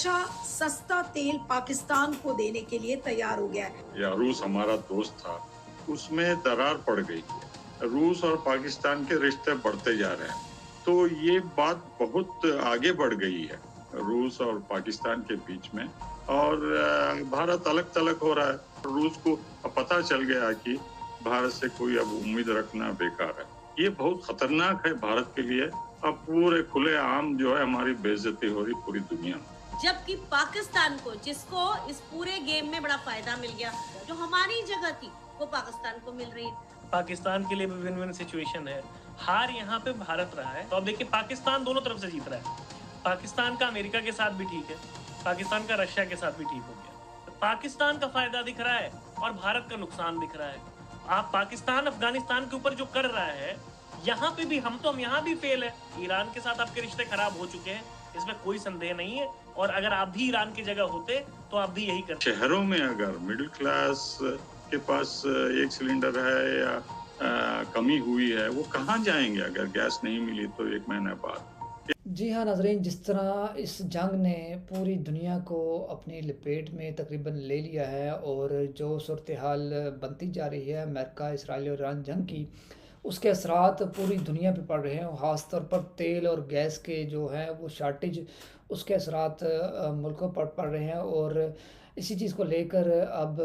Russia सस्ता तेल पाकिस्तान को देने के लिए तैयार हो गया है। या रूस हमारा दोस्त था, उसमें दरार पड़ गई है। रूस और पाकिस्तान के रिश्ते बढ़ते जा रहे हैं, तो ये बात बहुत आगे बढ़ गई है रूस और पाकिस्तान के बीच में, और भारत अलग थलग हो रहा है। रूस को पता चल गया कि भारत से कोई अब उम्मीद रखना बेकार है। ये बहुत खतरनाक है भारत के लिए। अब पूरे खुले आम जो है हमारी बेइज्जती हो रही पूरी दुनिया में। जबकि पाकिस्तान को, जिसको इस पूरे गेम में बड़ा फायदा मिल गया, जो हमारी जगह थी वो पाकिस्तान को मिल रही है। पाकिस्तान के लिए भी विन विन सिचुएशन है। हार यहाँ पे भारत रहा है, तो अब देखिए पाकिस्तान दोनों तरफ से जीत रहा है। पाकिस्तान का अमेरिका के साथ भी ठीक है, पाकिस्तान का रशिया के साथ भी ठीक हो गया। तो पाकिस्तान का फायदा दिख रहा है और भारत का नुकसान दिख रहा है। आप पाकिस्तान अफगानिस्तान के ऊपर जो कर रहा है, यहाँ पे भी हम यहाँ भी फेल है। ईरान के साथ आपके रिश्ते खराब हो चुके हैं, इसमें कोई संदेह नहीं है। और अगर आप भी ईरान की जगह होते तो आप भी यही करते। शहरों में अगर मिडिल क्लास के पास एक सिलेंडर है या कमी हुई है, वो कहाँ जाएंगे अगर गैस नहीं मिली तो 1 महीने बाद। जी हाँ नाज़रीन, जिस तरह इस जंग ने पूरी दुनिया को अपनी लपेट में तकरीबन ले लिया है और जो सूरत हाल बनती जा रही है अमेरिका, इसराइल और ईरान जंग की, उसके असरात पूरी दुनिया पे पड़ रहे हैं। ख़ास तौर पर तेल और गैस के जो है वो शार्टेज, उसके असरात मुल्कों पर पड़ रहे हैं। और इसी चीज़ को लेकर अब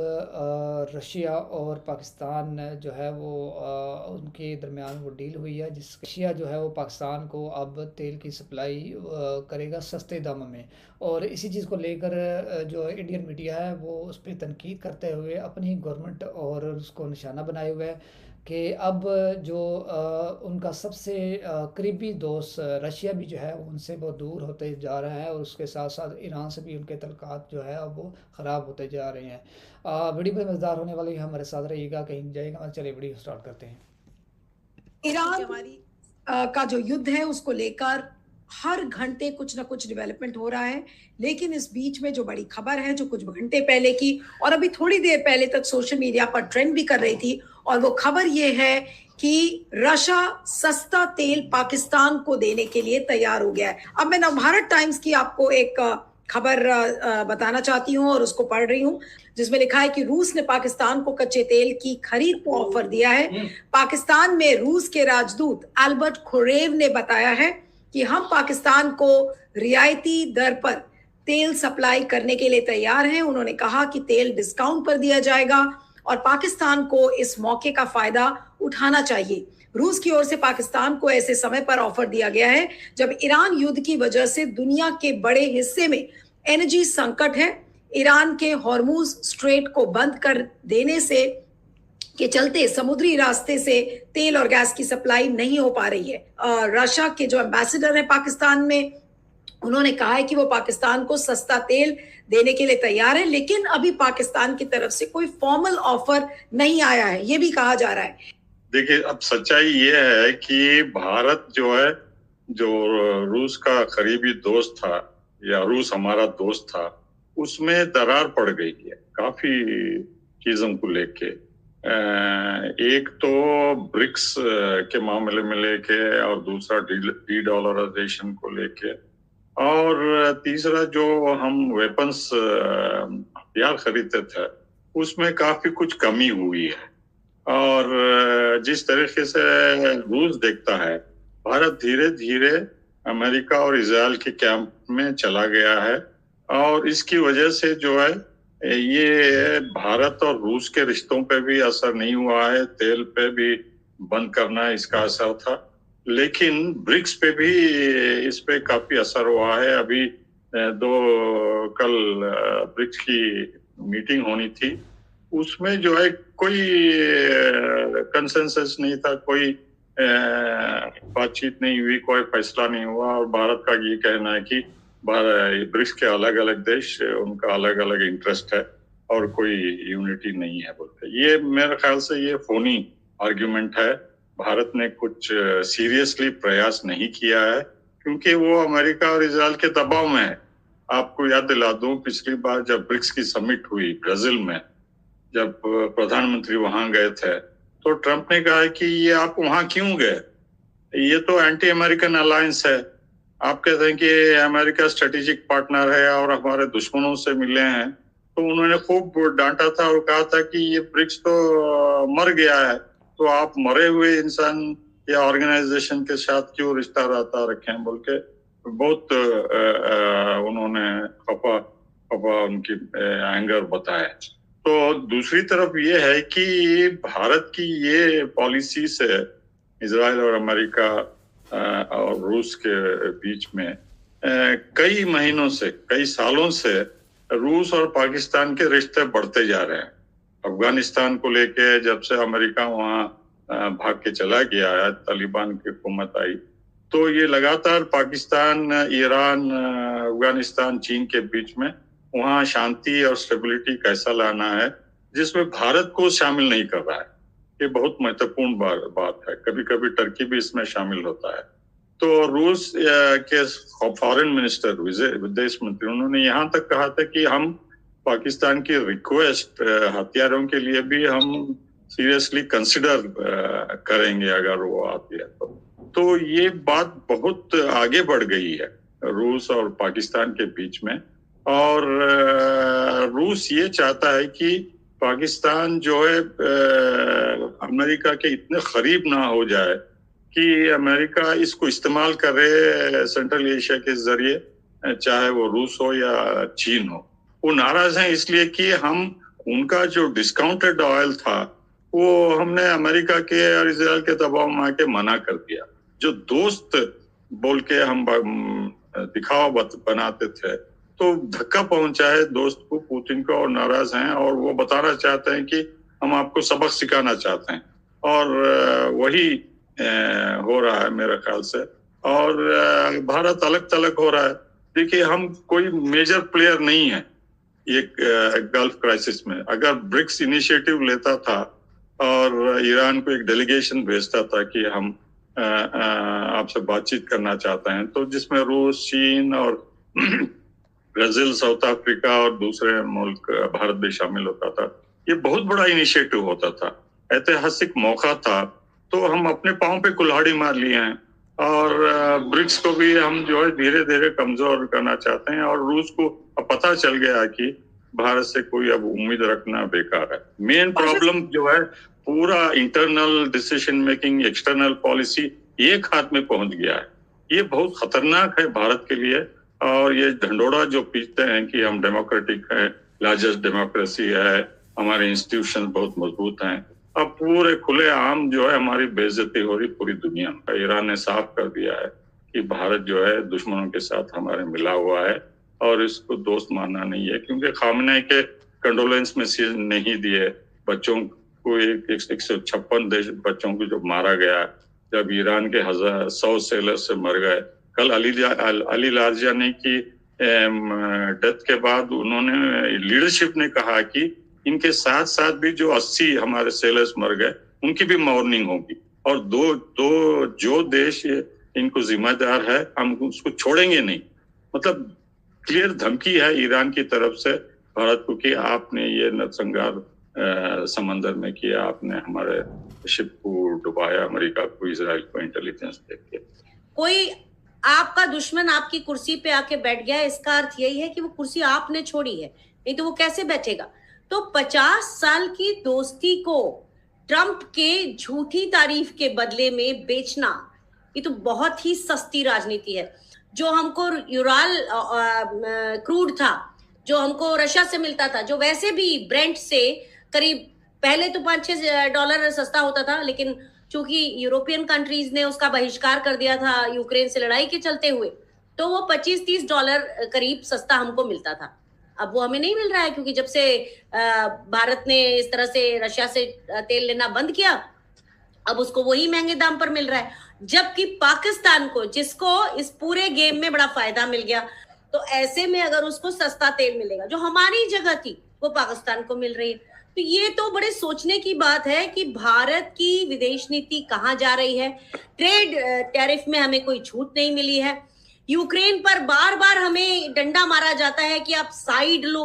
रशिया और पाकिस्तान जो है वो उनके दरमियान वो डील हुई है, जिस रशिया जो है वो पाकिस्तान को अब तेल की सप्लाई करेगा सस्ते दामों में। और इसी चीज़ को लेकर जो इंडियन मीडिया है वो उस पर तनकीद करते हुए अपनी गवर्नमेंट और उसको निशाना बनाए हुए है कि अब जो उनका सबसे करीबी दोस्त रशिया भी जो है उनसे बहुत दूर होते जा रहा है, और उसके साथ साथ ईरान से भी उनके तल्लुकात जो है अब वो ख़राब होते जा रहे हैं। वीडियो में मज़ेदार होने वाली, हमारे साथ रहिएगा, कहीं जाएगा। चलिए वीडियो स्टार्ट करते हैं। ईरान का जो युद्ध है उसको लेकर हर घंटे कुछ ना कुछ डेवलपमेंट हो रहा है, लेकिन इस बीच में जो बड़ी खबर है जो कुछ घंटे पहले की और अभी थोड़ी देर पहले तक सोशल मीडिया पर ट्रेंड भी कर रही थी, और वो खबर ये है कि रशिया सस्ता तेल पाकिस्तान को देने के लिए तैयार हो गया है। अब मैं नवभारत टाइम्स की आपको एक खबर बताना चाहती हूँ और उसको पढ़ रही हूँ, जिसमें लिखा है कि रूस ने पाकिस्तान को कच्चे तेल की खरीद को ऑफर दिया है। पाकिस्तान में रूस के राजदूत अल्बर्ट खोरेव ने बताया है कि हम पाकिस्तान को रियायती दर पर तेल सप्लाई करने के लिए तैयार हैं। उन्होंने कहा कि तेल डिस्काउंट पर दिया जाएगा और पाकिस्तान को इस मौके का फायदा उठाना चाहिए। रूस की ओर से पाकिस्तान को ऐसे समय पर ऑफर दिया गया है जब ईरान युद्ध की वजह से दुनिया के बड़े हिस्से में एनर्जी संकट है। ईरान के हॉर्मुज स्ट्रेट को बंद कर देने से के चलते समुद्री रास्ते से तेल और गैस की सप्लाई नहीं हो पा रही है। रशिया के जो एम्बेसडर है पाकिस्तान में, उन्होंने कहा है कि वो पाकिस्तान को सस्ता तेल देने के लिए तैयार है, लेकिन अभी पाकिस्तान की तरफ से कोई फॉर्मल ऑफर नहीं आया है, ये भी कहा जा रहा है। देखिए, अब सच्चाई ये है कि भारत जो है, जो रूस का करीबी दोस्त था या रूस हमारा दोस्त था, उसमें दरार पड़ गई है काफी चीजों को लेके। एक तो ब्रिक्स के मामले में लेके, और दूसरा डी डॉलराइजेशन को लेके, और तीसरा जो हम वेपन्स हथियार खरीदते थे उसमें काफी कुछ कमी हुई है। और जिस तरीके से रूस देखता है, भारत धीरे धीरे अमेरिका और इजराइल के कैंप में चला गया है, और इसकी वजह से जो है ये भारत और रूस के रिश्तों पे भी असर नहीं हुआ है। तेल पे भी बंद करना इसका असर था, लेकिन ब्रिक्स पे भी इस पे काफी असर हुआ है। अभी कल ब्रिक्स की मीटिंग होनी थी, उसमें जो है कोई कंसेंसस नहीं था, कोई बातचीत नहीं हुई, कोई फैसला नहीं हुआ। और भारत का ये कहना है कि ब्रिक्स के अलग अलग देश, उनका अलग अलग इंटरेस्ट है और कोई यूनिटी नहीं है बोलते। ये मेरे ख्याल से ये फोनी आर्ग्यूमेंट है। भारत ने कुछ सीरियसली प्रयास नहीं किया है, क्योंकि वो अमेरिका और इजराइल के दबाव में है। आपको याद दिला दूं, पिछली बार जब ब्रिक्स की समिट हुई ब्राजील में, जब प्रधानमंत्री वहां गए थे, तो ट्रंप ने कहा कि ये आप वहां क्यों गए, ये तो एंटी अमेरिकन अलायंस है, आप कहते हैं कि अमेरिका स्ट्रेटेजिक पार्टनर है और हमारे दुश्मनों से मिले हैं, तो उन्होंने खूब डांटा था और कहा था कि ये ब्रिक्स तो मर गया है, तो आप मरे हुए इंसान या ऑर्गेनाइजेशन के साथ क्यों रिश्ता रहता रखें, बोल के बहुत उन्होंने खपा उनकी एंगर बताया। तो दूसरी तरफ ये है कि भारत की ये पॉलिसी से इजराइल और अमेरिका और रूस के बीच में कई महीनों से, कई सालों से रूस और पाकिस्तान के रिश्ते बढ़ते जा रहे हैं। अफगानिस्तान को लेके जब से अमेरिका वहां भाग के चला गया है, तालिबान की हुकूमत आई, तो ये लगातार पाकिस्तान, ईरान, अफगानिस्तान, चीन के बीच में वहां शांति और स्टेबिलिटी कैसा लाना है, जिसमें भारत को शामिल नहीं कर रहा है। ये बहुत महत्वपूर्ण बात है। कभी कभी टर्की भी इसमें शामिल होता है। तो रूस के फॉरेन मिनिस्टर, विदेश मंत्री, उन्होंने यहाँ तक कहा था कि हम पाकिस्तान की रिक्वेस्ट हथियारों के लिए भी हम सीरियसली कंसिडर करेंगे अगर वो आती है तो ये बात बहुत आगे बढ़ गई है रूस और पाकिस्तान के बीच में। और रूस ये चाहता है कि पाकिस्तान जो है अमेरिका के इतने करीब ना हो जाए कि अमेरिका इसको इस्तेमाल करे सेंट्रल एशिया के जरिए, चाहे वो रूस हो या चीन हो। वो नाराज हैं इसलिए कि हम उनका जो डिस्काउंटेड ऑयल था वो हमने अमेरिका के और इजराइल के दबाव में आके मना कर दिया। जो दोस्त बोल के हम दिखावा बनाते थे, तो धक्का पहुंचा है दोस्त को, पुतिन को, और नाराज हैं और वो बताना चाहते हैं कि हम आपको सबक सिखाना चाहते हैं। और वही हो रहा है मेरे ख्याल से। और भारत अलग थलग हो रहा है। देखिए, हम कोई मेजर प्लेयर नहीं है ये गल्फ क्राइसिस में। अगर ब्रिक्स इनिशिएटिव लेता था और ईरान को एक डेलीगेशन भेजता था कि हम आपसे बातचीत करना चाहते हैं, तो जिसमें रूस, चीन और ब्राजील, साउथ अफ्रीका और दूसरे मुल्क, भारत भी शामिल होता था, ये बहुत बड़ा इनिशिएटिव होता था, ऐतिहासिक मौका था। तो हम अपने पांव पे कुल्हाड़ी मार लिए हैं और ब्रिक्स को भी हम जो है धीरे धीरे कमजोर करना चाहते हैं। और रूस को अब पता चल गया कि भारत से कोई अब उम्मीद रखना बेकार है। मेन प्रॉब्लम जो है, पूरा internal decision making, external policy एक हाथ में पहुंच गया है। ये बहुत खतरनाक है भारत के लिए। और ये ढंडोरा जो पीटते हैं कि हम डेमोक्रेटिक है, लार्जेस्ट डेमोक्रेसी है, हमारे इंस्टीट्यूशन बहुत मजबूत हैं, अब पूरे खुले आम जो है हमारी बेइज्जती हो रही पूरी दुनिया में। ईरान ने साफ कर दिया है कि भारत जो है दुश्मनों के साथ हमारे मिला हुआ है और इसको दोस्त मानना नहीं है, क्योंकि खामनेई के कंडोलेंस मैसेज नहीं दिए बच्चों को। 156 देश बच्चों को जो मारा गया, जब ईरान के 100 सेलर से मर गए। कल अली लारजानी की डेथ के बाद उन्होंने, लीडरशिप ने कहा कि इनके साथ साथ भी जो 80 हमारे सेलर्स मर गए उनकी भी मॉर्निंग होगी। और दो जो देश इनको जिम्मेदार है, हम उसको छोड़ेंगे नहीं। मतलब क्लियर धमकी है ईरान की तरफ से भारत को कि आपने ये नरसंहार समंदर में किया, आपने हमारे शिप को डुबाया, अमेरिका को, इजराइल को इंटेलिजेंस देके। कोई आपका दुश्मन आपकी कुर्सी पे आके बैठ गया, इसका अर्थ यही है कि वो कुर्सी आपने छोड़ी है, नहीं तो वो कैसे बैठेगा। तो 50 साल की दोस्ती को ट्रंप के झूठी तारीफ के बदले में बेचना, ये तो बहुत ही सस्ती राजनीति है। जो हमको यूराल क्रूड था, जो हमको रशिया से मिलता था, जो वैसे भी ब्रेंट से करीब पहले तो $5-6 सस्ता होता था, लेकिन चूंकि यूरोपियन कंट्रीज ने उसका बहिष्कार कर दिया था यूक्रेन से लड़ाई के चलते हुए, तो वो $25-30 करीब सस्ता हमको मिलता था। अब वो हमें नहीं मिल रहा है, क्योंकि जब से भारत ने इस तरह से रशिया से तेल लेना बंद किया, अब उसको वही महंगे दाम पर मिल रहा है। जबकि पाकिस्तान को, जिसको इस पूरे गेम में बड़ा फायदा मिल गया, तो ऐसे में अगर उसको सस्ता तेल मिलेगा, जो हमारी जगह थी वो पाकिस्तान को मिल रही है। तो ये तो बड़े सोचने की बात है कि भारत की विदेश नीति कहाँ जा रही है। ट्रेड टैरिफ में हमें कोई छूट नहीं मिली है। यूक्रेन पर बार बार हमें डंडा मारा जाता है कि आप साइड लो,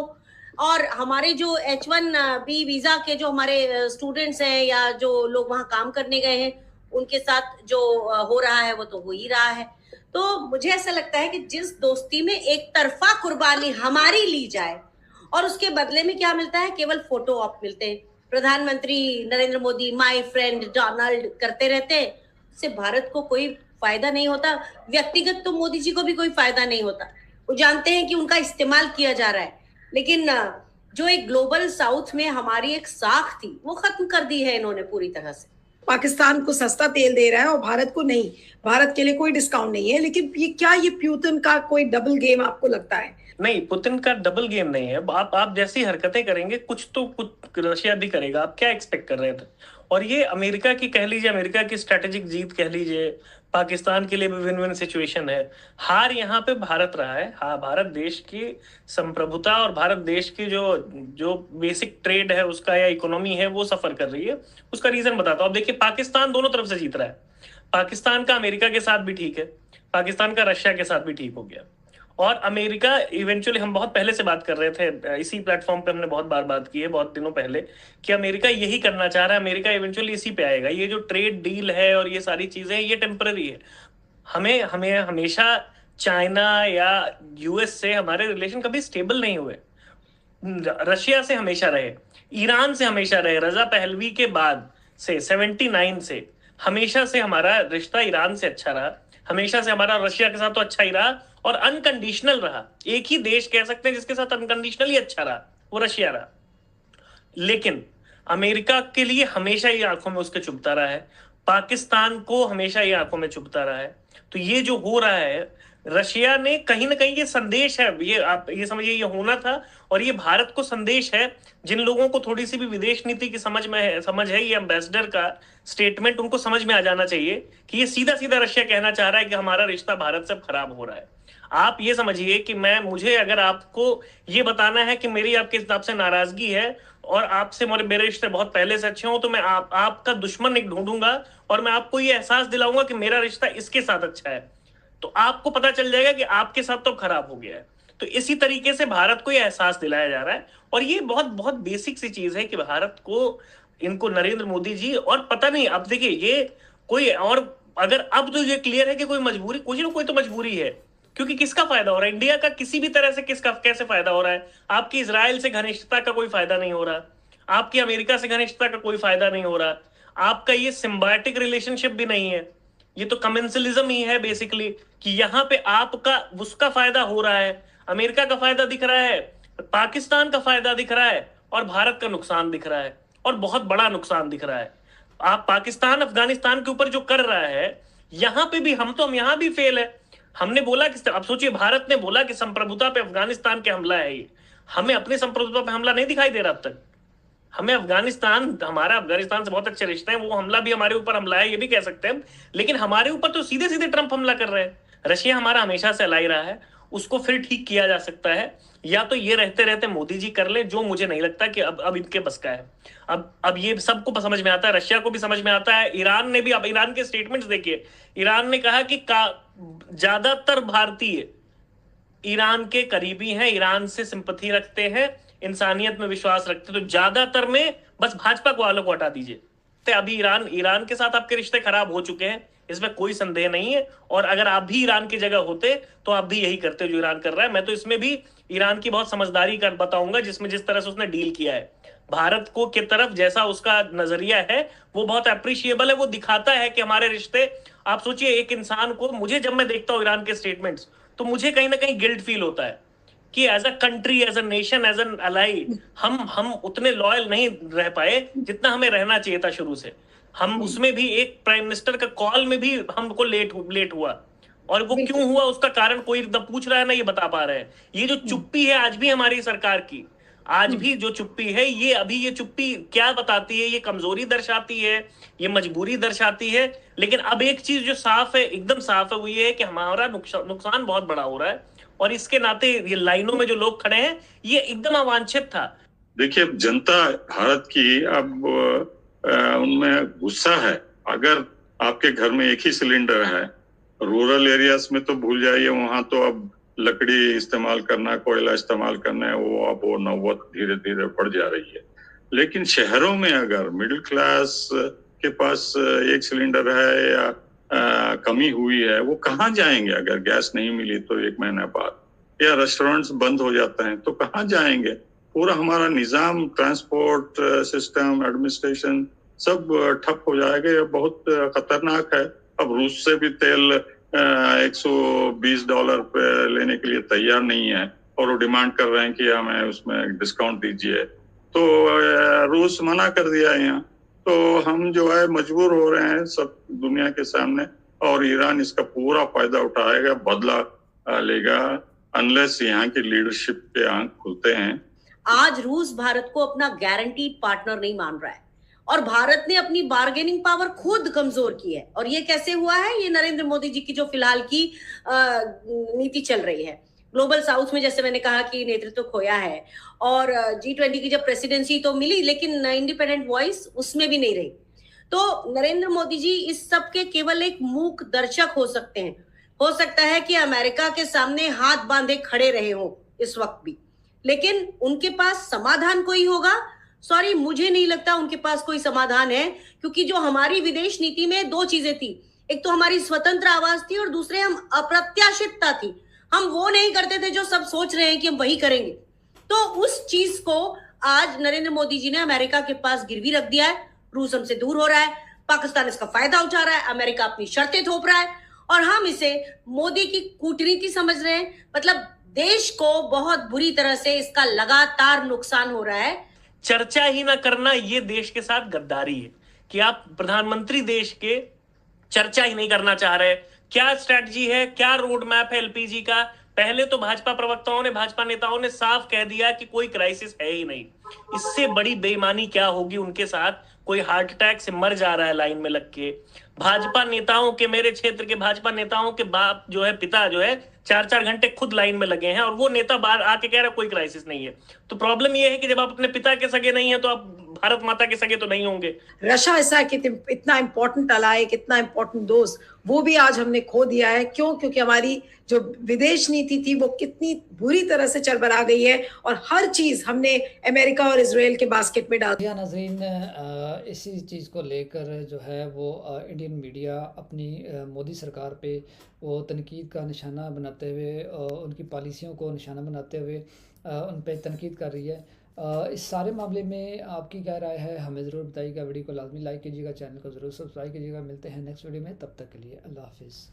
और हमारे जो H1B वीजा के जो हमारे स्टूडेंट्स हैं या जो लोग वहां काम करने गए हैं, उनके साथ जो हो रहा है वो तो हो ही रहा है। तो मुझे ऐसा लगता है कि जिस दोस्ती में एक तरफा कुर्बानी हमारी ली जाए और उसके बदले में क्या मिलता है, केवल फोटो ऑप मिलते हैं, प्रधानमंत्री Narendra Modi my friend Donald करते रहते हैं, उससे भारत को कोई फायदा नहीं होता। व्यक्तिगत तो मोदी जी को भी कोई फायदा नहीं होता, वो जानते हैं कि उनका इस्तेमाल किया जा रहा है, लेकिन जो एक ग्लोबल साउथ में हमारी एक साख थी वो खत्म कर दी है इन्होंने पूरी तरह से। पाकिस्तान को सस्ता तेल दे रहा है और भारत को नहीं, भारत के लिए कोई डिस्काउंट नहीं है। लेकिन ये पुतिन का कोई डबल गेम आपको लगता है? नहीं, पुतिन का डबल गेम नहीं है। आप जैसी हरकतें करेंगे कुछ रशिया भी करेगा। आप क्या एक्सपेक्ट कर रहे थे? और ये अमेरिका की कह लीजिए, अमेरिका की स्ट्रेटेजिक जीत कह लीजिए, पाकिस्तान के लिए भी विन विन सिचुएशन है। हार यहाँ पे भारत रहा है। हाँ, भारत देश की संप्रभुता और भारत देश की जो बेसिक ट्रेड है उसका या इकोनॉमी है वो सफर कर रही है। उसका रीजन बताता हूँ। अब देखिए, पाकिस्तान दोनों तरफ से जीत रहा है। पाकिस्तान का अमेरिका के साथ भी ठीक है, पाकिस्तान का रशिया के साथ भी ठीक हो गया। और अमेरिका इवेंचुअली, हम बहुत पहले से बात कर रहे थे, इसी प्लेटफॉर्म पे हमने बहुत बार बात की है बहुत दिनों पहले, कि अमेरिका यही करना चाह रहा है। अमेरिका इवेंचुअली इसी पे आएगा। ये जो ट्रेड डील है और ये सारी चीजें, ये टेम्पररी है। हमें हमेशा चाइना या यूएस से हमारे रिलेशन कभी स्टेबल नहीं हुए। रशिया से हमेशा रहे, ईरान से हमेशा रहे। रजा पहलवी के बाद से 79 से हमेशा से हमारा रिश्ता ईरान से अच्छा रहा, हमेशा से हमारा रशिया के साथ तो अच्छा ही रहा और अनकंडीशनल रहा। एक ही देश कह सकते हैं जिसके साथ अनकंडीशनली अच्छा रहा, वो रशिया रहा। लेकिन अमेरिका के लिए हमेशा ये आंखों में उसके चुभता रहा है, पाकिस्तान को हमेशा ये आंखों में चुभता रहा है। तो ये जो हो रहा है, रशिया ने कहीं ना कहीं ये संदेश है, ये आप ये समझिए, ये होना था। और ये भारत को संदेश है। जिन लोगों को थोड़ी सी भी विदेश नीति की समझ है, ये एम्बेसडर का स्टेटमेंट उनको समझ में आ जाना चाहिए कि ये सीधा सीधा रशिया कहना चाह रहा है कि हमारा रिश्ता भारत से खराब हो रहा है। आप ये समझिए कि मुझे अगर आपको ये बताना है कि मेरी आपके हिसाब से नाराजगी है और आपसे मेरे रिश्ते बहुत पहले से अच्छे हो, तो मैं आपका दुश्मन एक ढूंढूंगा और मैं आपको ये एहसास दिलाऊंगा कि मेरा रिश्ता इसके साथ अच्छा है, तो आपको पता चल जाएगा कि आपके साथ तो खराब हो गया है। तो इसी तरीके से भारत को यह एहसास दिलाया जा रहा है। और ये बहुत बहुत बेसिक सी चीज है कि भारत को, इनको नरेंद्र मोदी जी, और पता नहीं, अब देखिए, ये कोई और, अगर अब तो ये क्लियर है कि कोई मजबूरी, कोई ना कोई तो मजबूरी है। क्योंकि किसका फायदा हो रहा है? इंडिया का किसी भी तरह से कैसे फायदा हो रहा है? आपकी इजराइल से घनिष्ठता का कोई फायदा नहीं हो रहा, आपकी अमेरिका से घनिष्ठता का कोई फायदा नहीं हो रहा, आपका ये सिम्बायोटिक रिलेशनशिप भी नहीं है, ये तो कमेंसलिज्म ही है बेसिकली, कि यहाँ पे आपका उसका फायदा हो रहा है, अमेरिका का फायदा दिख रहा है, पाकिस्तान का फायदा दिख रहा है और भारत का नुकसान दिख रहा है, और बहुत बड़ा नुकसान दिख रहा है। आप पाकिस्तान अफगानिस्तान के ऊपर जो कर रहा है, यहां पे भी हम यहां भी फेल है। हमने बोला कि, अब सोचिए, भारत ने बोला कि संप्रभुता पे अफगानिस्तान के हमला है, ये हमें अपनी संप्रभुता पे हमला नहीं दिखाई दे रहा अब तक। हमें हमारा अफगानिस्तान से बहुत अच्छे रिश्ते हैं, वो हमला भी हमारे ऊपर हमला है, ये भी कह सकते हैं। लेकिन हमारे ऊपर तो सीधे सीधे ट्रंप हमला कर रहे हैं। रशिया हमारा हमेशा से अलाई रहा है, उसको फिर ठीक किया जा सकता है, या तो ये रहते रहते मोदी जी कर ले, जो मुझे नहीं लगता कि अब इनके बस का है। अब ये सबको समझ में आता है, रशिया को भी समझ में आता है, ईरान ने भी। अब ईरान के स्टेटमेंट्स देखिए, ईरान ने कहा कि ज्यादातर भारतीय ईरान के करीबी हैं, ईरान से सिंपैथी रखते हैं, इंसानियत में विश्वास रखते हैं, तो ज्यादातर में बस भाजपा वालों को हटा दीजिए। तो अभी ईरान के साथ आपके रिश्ते खराब हो चुके हैं, इसमें कोई संदेह नहीं है। और अगर आप भी ईरान की जगह होते तो आप भी यही करते जो ईरान कर रहा है। मैं तो इसमें भी ईरान की बहुत समझदारी कर बताऊंगा, जिस तरह से उसने डील किया है भारत को की तरफ, जैसा उसका नजरिया है वो बहुत अप्रिशिएबल है। वो दिखाता है कि हमारे रिश्ते, आप सोचिए, एक इंसान को, मुझे जब मैं देखता हूँ ईरान के स्टेटमेंट्स, तो मुझे कहीं ना कहीं गिल्ट फील होता है कि as a country, as a nation, as an ally, हम उतने लॉयल नहीं रह पाए जितना हमें रहना चाहिए था शुरू से। हम उसमें भी एक प्राइम मिनिस्टर का कॉल में भी हमको लेट हुआ, और वो क्यों हुआ उसका कारण कोई न पूछ रहा है ना ये बता पा रहे हैं। ये जो चुप्पी है आज भी हमारी सरकार की, आज भी जो चुप्पी है, ये चुप्पी क्या बताती है? ये कमजोरी दर्शाती है, ये मजबूरी दर्शाती है। लेकिन अब एक चीज जो साफ है, एकदम साफ है, वो ये है कि हमारा नुकसान बहुत बड़ा हो रहा है, और इसके नाते ये लाइनों में जो लोग खड़े हैं, ये एकदम अवांछित था। देखिए, जनता भारत की अब उनमें गुस्सा है। अगर आपके घर में एक ही सिलेंडर है, रूरल एरियाज में तो भूल जाइए, वहां तो अब लकड़ी इस्तेमाल करना, कोयला इस्तेमाल करना है, वो नौबत धीरे धीरे बढ़ जा रही है। लेकिन शहरों में अगर मिडिल क्लास के पास एक सिलेंडर है या कमी हुई है, वो कहाँ जाएंगे अगर गैस नहीं मिली तो 1 महीने बाद, या रेस्टोरेंट्स बंद हो जाते हैं तो कहाँ जाएंगे? पूरा हमारा निजाम, ट्रांसपोर्ट सिस्टम, एडमिनिस्ट्रेशन सब ठप हो जाएगा। ये बहुत खतरनाक है। अब रूस से भी तेल $120 पे लेने के लिए तैयार नहीं है और वो डिमांड कर रहे हैं कि हमें उसमें डिस्काउंट दीजिए, तो रूस मना कर दिया है यहाँ। तो हम जो है मजबूर हो रहे हैं सब दुनिया के सामने, और ईरान इसका पूरा फायदा उठाएगा, बदला लेगा, अनलेस यहाँ की लीडरशिप के आंख खुलते हैं। आज रूस भारत को अपना गारंटीड पार्टनर नहीं मान रहा है और भारत ने अपनी बार्गेनिंग पावर खुद कमजोर की है। और ये कैसे हुआ है? ये नरेंद्र मोदी जी की जो फिलहाल की नीति चल रही है। ग्लोबल साउथ में जैसे मैंने कहा कि नेतृत्व खोया है, और G20 की जब प्रेसिडेंसी तो मिली लेकिन इंडिपेंडेंट वॉइस उसमें भी नहीं रही। तो नरेंद्र मोदी जी इस सब के केवल एक मूक दर्शक हो सकते हैं। हो सकता है कि अमेरिका के सामने हाथ बांधे खड़े रहे हो इस वक्त भी, लेकिन उनके पास समाधान कोई होगा? सॉरी, मुझे नहीं लगता उनके पास कोई समाधान है, क्योंकि जो हमारी विदेश नीति में 2 चीजें थी, एक तो हमारी स्वतंत्र आवाज थी और दूसरे हम अप्रत्याशितता थी। हम वो नहीं करते थे जो सब सोच रहे हैं कि हम वही करेंगे। तो उस चीज को आज नरेंद्र मोदी जी ने अमेरिका के पास गिरवी रख दिया है। रूस हमसे दूर हो रहा है, पाकिस्तान इसका फायदा उठा रहा है, अमेरिका अपनी शर्तें थोप रहा है और हम इसे मोदी की कूटनीति समझ रहे हैं। मतलब देश को बहुत बुरी तरह से इसका लगातार नुकसान हो रहा है। चर्चा ही ना करना ये देश के साथ गद्दारी है कि आप प्रधानमंत्री देश के चर्चा ही नहीं करना चाह रहे। क्या स्ट्रैटेजी है, क्या रोड मैप है एलपीजी का? पहले तो भाजपा प्रवक्ताओं ने, भाजपा नेताओं ने साफ कह दिया कि कोई क्राइसिस है ही नहीं। इससे बड़ी बेईमानी क्या होगी उनके साथ? कोई हार्ट अटैक से मर जा रहा है लाइन में लग के। भाजपा नेताओं के, मेरे क्षेत्र के भाजपा नेताओं के बाप जो है, पिता जो है, 4-4 घंटे खुद लाइन में लगे हैं और वो नेता बाहर आके कह रहा कोई क्राइसिस नहीं है। तो प्रॉब्लम ये है कि जब आप अपने पिता के सगे नहीं है तो आप भारत माता के सगे तो नहीं होंगे। रशिया ऐसा कि इतना इंपॉर्टेंट अलाय, कितना इंपॉर्टेंट दोस्त, वो भी आज हमने खो दिया है। क्यों? क्योंकि हमारी जो विदेश नीति थी वो कितनी बुरी तरह से चरमरा गई है और हर चीज हमने अमेरिका और इजराइल के बास्केट में डाल। या नाज़रीन, इसी चीज़ को लेकर जो है वो इंडियन मीडिया अपनी मोदी सरकार पे वो तनकीद का निशाना बनाते हुए, उनकी पॉलिसियों को निशाना बनाते हुए उन पे तनकीद कर रही है। इस सारे मामले में आपकी क्या राय है, हमें ज़रूर बताइएगा। वीडियो को लाजमी लाइक कीजिएगा, चैनल को ज़रूर सब्सक्राइब कीजिएगा। मिलते हैं नेक्स्ट वीडियो में, तब तक के लिए अल्लाह हाफिज़।